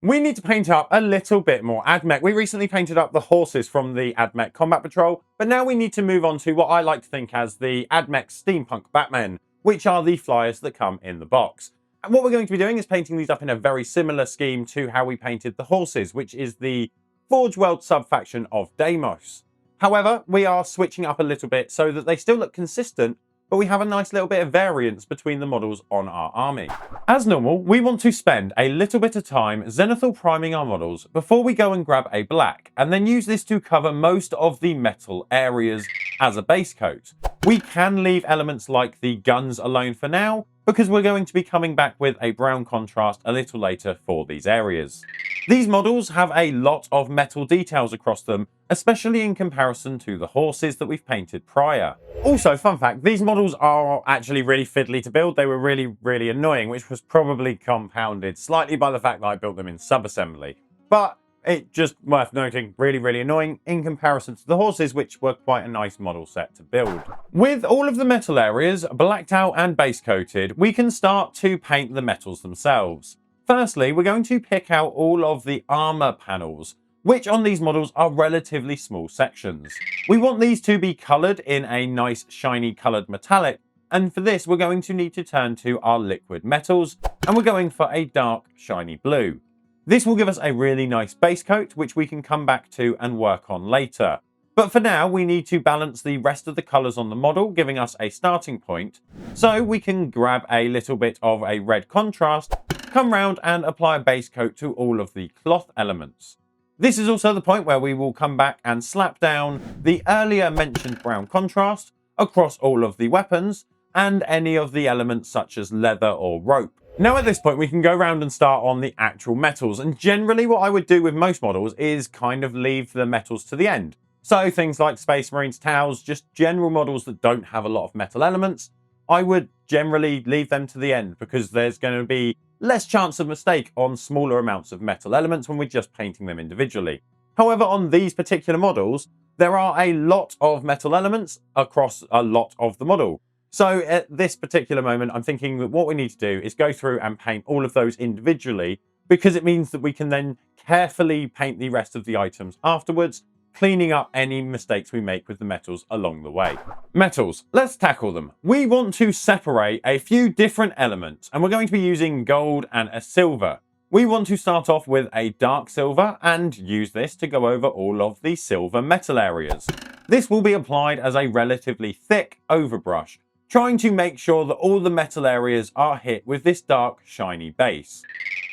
We need to paint up a little bit more AdMech. We recently painted up the horses from the AdMech Combat Patrol, but now we need to move on to what I like to think as the AdMech Steampunk Batmen, which are the flyers that come in the box. And what we're going to be doing is painting these up in a very similar scheme to how we painted the horses, which is the Forge World sub-faction of Deimos. However, we are switching up a little bit so that they still look consistent, but we have a nice little bit of variance between the models on our army. As normal, we want to spend a little bit of time zenithal priming our models before we go and grab a black, and then use this to cover most of the metal areas as a base coat. We can leave elements like the guns alone for now, because we're going to be coming back with a brown contrast a little later for these areas. These models have a lot of metal details across them, especially in comparison to the horses that we've painted prior. Also, fun fact, these models are actually really fiddly to build. They were really annoying, which was probably compounded slightly by the fact that I built them in sub-assembly. But it's just worth noting, really annoying in comparison to the horses, which were quite a nice model set to build. With all of the metal areas blacked out and base coated, we can start to paint the metals themselves. Firstly, we're going to pick out all of the armour panels, which on these models are relatively small sections. We want these to be coloured in a nice shiny coloured metallic, and for this we're going to need to turn to our liquid metals, and we're going for a dark shiny blue. This will give us a really nice base coat, which we can come back to and work on later. But for now, we need to balance the rest of the colours on the model, giving us a starting point. So we can grab a little bit of a red contrast, come round and apply a base coat to all of the cloth elements. This is also the point where we will come back and slap down the earlier mentioned brown contrast across all of the weapons and any of the elements such as leather or rope. Now at this point we can go around and start on the actual metals, and generally what I would do with most models is kind of leave the metals to the end. So things like Space Marines, Towers, just general models that don't have a lot of metal elements, I would generally leave them to the end because there's going to be less chance of mistake on smaller amounts of metal elements when we're just painting them individually. However, on these particular models, there are a lot of metal elements across a lot of the model. So at this particular moment, I'm thinking that what we need to do is go through and paint all of those individually, because it means that we can then carefully paint the rest of the items afterwards, cleaning up any mistakes we make with the metals along the way. Metals, let's tackle them. We want to separate a few different elements, and we're going to be using gold and a silver. We want to start off with a dark silver and use this to go over all of the silver metal areas. This will be applied as a relatively thick overbrush, trying to make sure that all the metal areas are hit with this dark shiny base.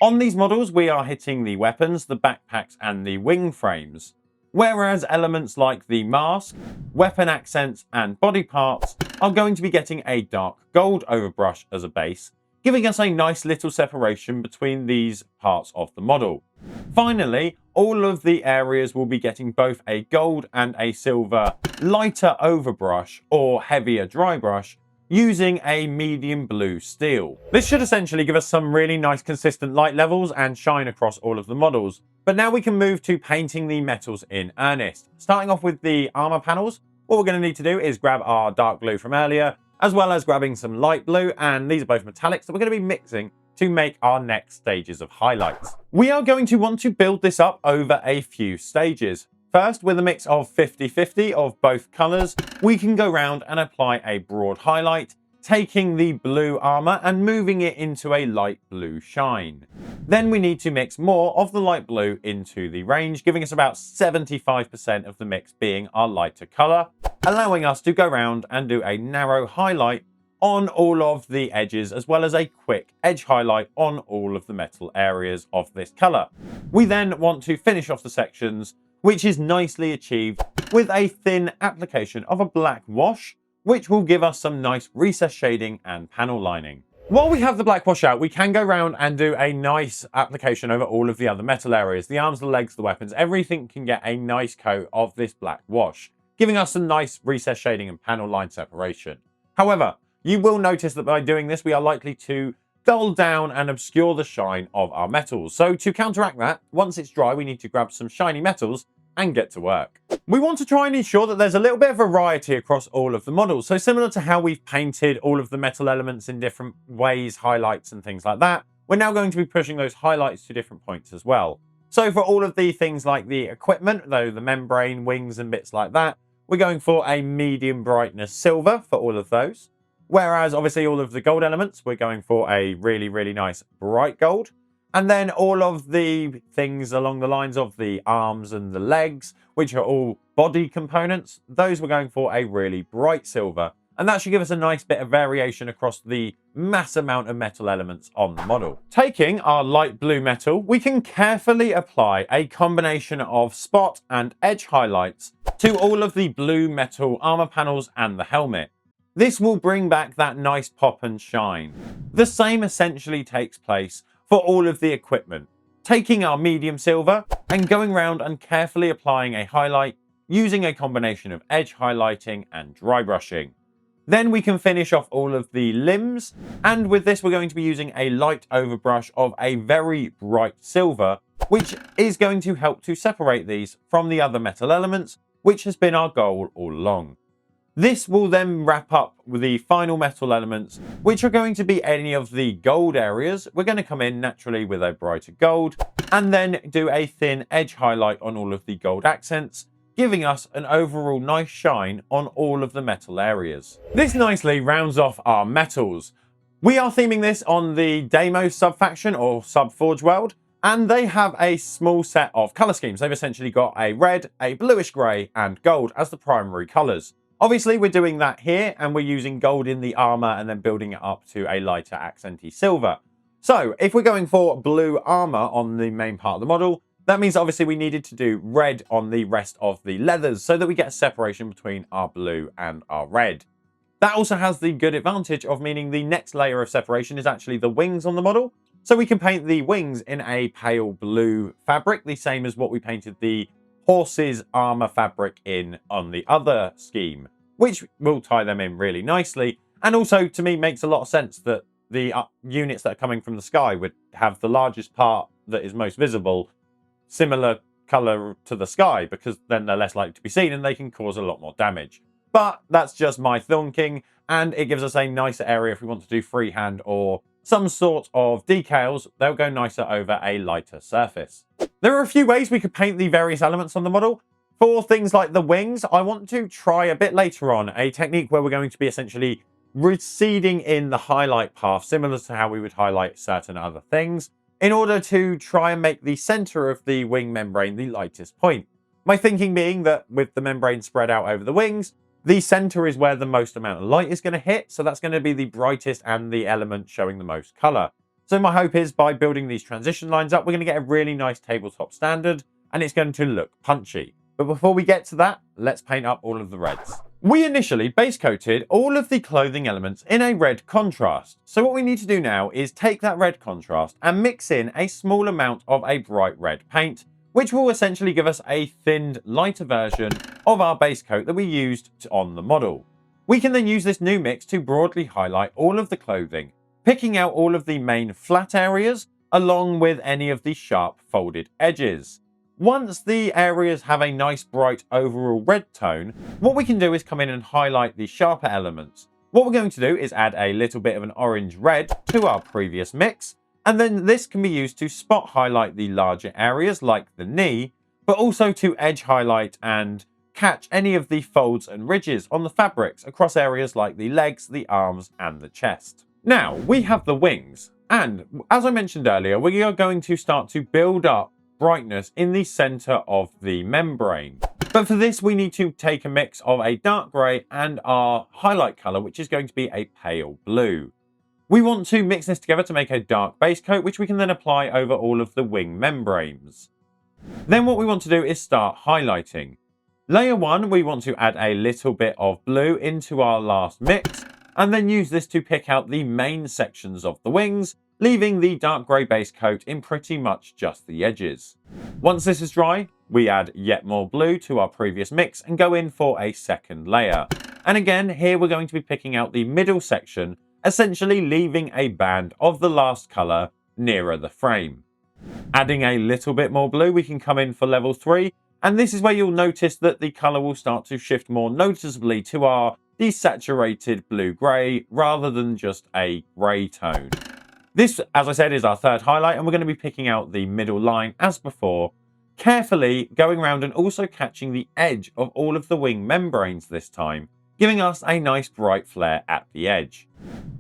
On these models we are hitting the weapons, the backpacks and the wing frames, whereas elements like the mask, weapon accents and body parts are going to be getting a dark gold overbrush as a base, giving us a nice little separation between these parts of the model. Finally, all of the areas will be getting both a gold and a silver lighter overbrush or heavier dry brush, using a medium blue steel. This should essentially give us some really nice consistent light levels and shine across all of the models. But now we can move to painting the metals in earnest. Starting off with the armor panels, what we're going to need to do is grab our dark blue from earlier, as well as grabbing some light blue, and these are both metallics that we're going to be mixing to make our next stages of highlights. We are going to want to build this up over a few stages. First, with a mix of 50-50 of both colours, we can go round and apply a broad highlight, taking the blue armour and moving it into a light blue shine. Then we need to mix more of the light blue into the range, giving us about 75% of the mix being our lighter colour, allowing us to go round and do a narrow highlight on all of the edges, as well as a quick edge highlight on all of the metal areas of this colour. We then want to finish off the sections, which is nicely achieved with a thin application of a black wash, which will give us some nice recess shading and panel lining. While we have the black wash out, we can go around and do a nice application over all of the other metal areas. The arms, the legs, the weapons, everything can get a nice coat of this black wash, giving us some nice recess shading and panel line separation. However, you will notice that by doing this, we are likely to dull down and obscure the shine of our metals. So to counteract that, once it's dry, we need to grab some shiny metals and get to work. We want to try and ensure that there's a little bit of variety across all of the models. So similar to how we've painted all of the metal elements in different ways, highlights and things like that, we're now going to be pushing those highlights to different points as well. So for all of the things like the equipment, though the membrane, wings and bits like that, we're going for a medium brightness silver for all of those. Whereas obviously all of the gold elements, we're going for a really, really nice bright gold. And then all of the things along the lines of the arms and the legs, which are all body components, those we're going for a really bright silver. And that should give us a nice bit of variation across the mass amount of metal elements on the model. Taking our light blue metal, we can carefully apply a combination of spot and edge highlights to all of the blue metal armor panels and the helmet. This will bring back that nice pop and shine. The same essentially takes place for all of the equipment. Taking our medium silver and going around and carefully applying a highlight using a combination of edge highlighting and dry brushing. Then we can finish off all of the limbs, and with this we're going to be using a light overbrush of a very bright silver, which is going to help to separate these from the other metal elements, which has been our goal all along. This will then wrap up with the final metal elements, which are going to be any of the gold areas. We're going to come in naturally with a brighter gold, and then do a thin edge highlight on all of the gold accents, giving us an overall nice shine on all of the metal areas. This nicely rounds off our metals. We are theming this on the Deimos sub-faction or sub-forge world, and they have a small set of colour schemes. They've essentially got a red, a bluish grey, and gold as the primary colours. Obviously, we're doing that here, and we're using gold in the armour and then building it up to a lighter accenty silver. So, if we're going for blue armour on the main part of the model, that means obviously we needed to do red on the rest of the leathers so that we get a separation between our blue and our red. That also has the good advantage of meaning the next layer of separation is actually the wings on the model. So we can paint the wings in a pale blue fabric, the same as what we painted the horse's armor fabric in on the other scheme, which will tie them in really nicely. And also to me makes a lot of sense that the units that are coming from the sky would have the largest part that is most visible similar color to the sky, because then they're less likely to be seen and they can cause a lot more damage. But that's just my thinking, and it gives us a nicer area if we want to do freehand or some sort of decals. They'll go nicer over a lighter surface. There are a few ways we could paint the various elements on the model. For things like the wings, I want to try a bit later on a technique where we're going to be essentially receding in the highlight path, similar to how we would highlight certain other things, in order to try and make the center of the wing membrane the lightest point. My thinking being that with the membrane spread out over the wings, the center is where the most amount of light is going to hit, so that's going to be the brightest and the element showing the most color. So my hope is by building these transition lines up, we're going to get a really nice tabletop standard, and it's going to look punchy. But before we get to that, let's paint up all of the reds. We initially base coated all of the clothing elements in a red contrast. So what we need to do now is take that red contrast and mix in a small amount of a bright red paint, which will essentially give us a thinned, lighter version of our base coat that we used on the model. We can then use this new mix to broadly highlight all of the clothing, picking out all of the main flat areas, along with any of the sharp folded edges. Once the areas have a nice bright overall red tone, what we can do is come in and highlight the sharper elements. What we're going to do is add a little bit of an orange red to our previous mix, and then this can be used to spot highlight the larger areas like the knee, but also to edge highlight and catch any of the folds and ridges on the fabrics across areas like the legs, the arms, and the chest. Now, we have the wings, and as I mentioned earlier, we are going to start to build up brightness in the center of the membrane. But for this, we need to take a mix of a dark gray and our highlight color, which is going to be a pale blue. We want to mix this together to make a dark base coat, which we can then apply over all of the wing membranes. Then what we want to do is start highlighting. Layer 1, we want to add a little bit of blue into our last mix, and then use this to pick out the main sections of the wings, leaving the dark grey base coat in pretty much just the edges. Once this is dry, we add yet more blue to our previous mix and go in for a second layer. And again, here we're going to be picking out the middle section, essentially leaving a band of the last colour nearer the frame. Adding a little bit more blue, we can come in for level 3, and this is where you'll notice that the colour will start to shift more noticeably to our desaturated blue-grey rather than just a grey tone. This, as I said, is our third highlight, and we're going to be picking out the middle line as before, carefully going around and also catching the edge of all of the wing membranes this time, giving us a nice bright flare at the edge.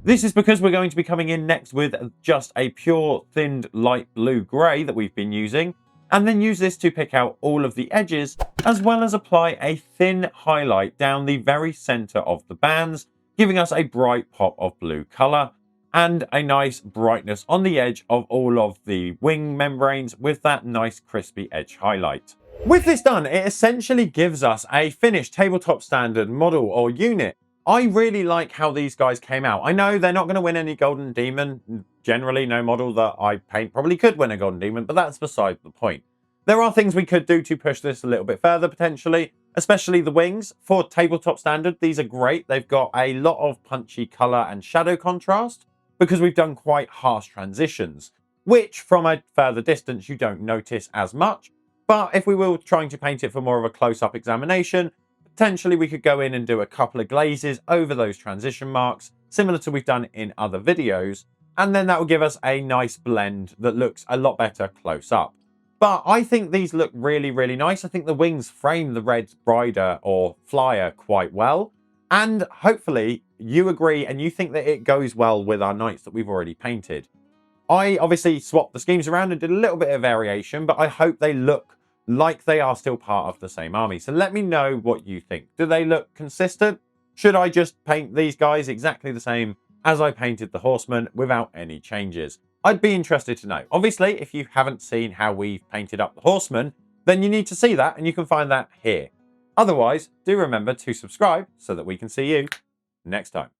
This is because we're going to be coming in next with just a pure thinned light blue grey that we've been using, and then use this to pick out all of the edges, as well as apply a thin highlight down the very centre of the bands, giving us a bright pop of blue colour, and a nice brightness on the edge of all of the wing membranes with that nice crispy edge highlight. With this done, it essentially gives us a finished tabletop standard model or unit. I really like how these guys came out. I know they're not going to win any Golden Demon. Generally, no model that I paint probably could win a Golden Demon, but that's beside the point. There are things we could do to push this a little bit further, potentially, especially the wings. For tabletop standard, these are great. They've got a lot of punchy colour and shadow contrast because we've done quite harsh transitions, which from a further distance you don't notice as much. But if we were trying to paint it for more of a close-up examination, potentially we could go in and do a couple of glazes over those transition marks, similar to we've done in other videos, and then that will give us a nice blend that looks a lot better close up. But I think these look really, really nice. I think the wings frame the red rider or flyer quite well, and hopefully you agree and you think that it goes well with our knights that we've already painted. I obviously swapped the schemes around and did a little bit of variation, but I hope they look like they are still part of the same army. So let me know what you think. Do they look consistent? Should I just paint these guys exactly the same as I painted the horsemen without any changes? I'd be interested to know. Obviously, if you haven't seen how we've painted up the horsemen, then you need to see that, and you can find that here. Otherwise, do remember to subscribe so that we can see you next time.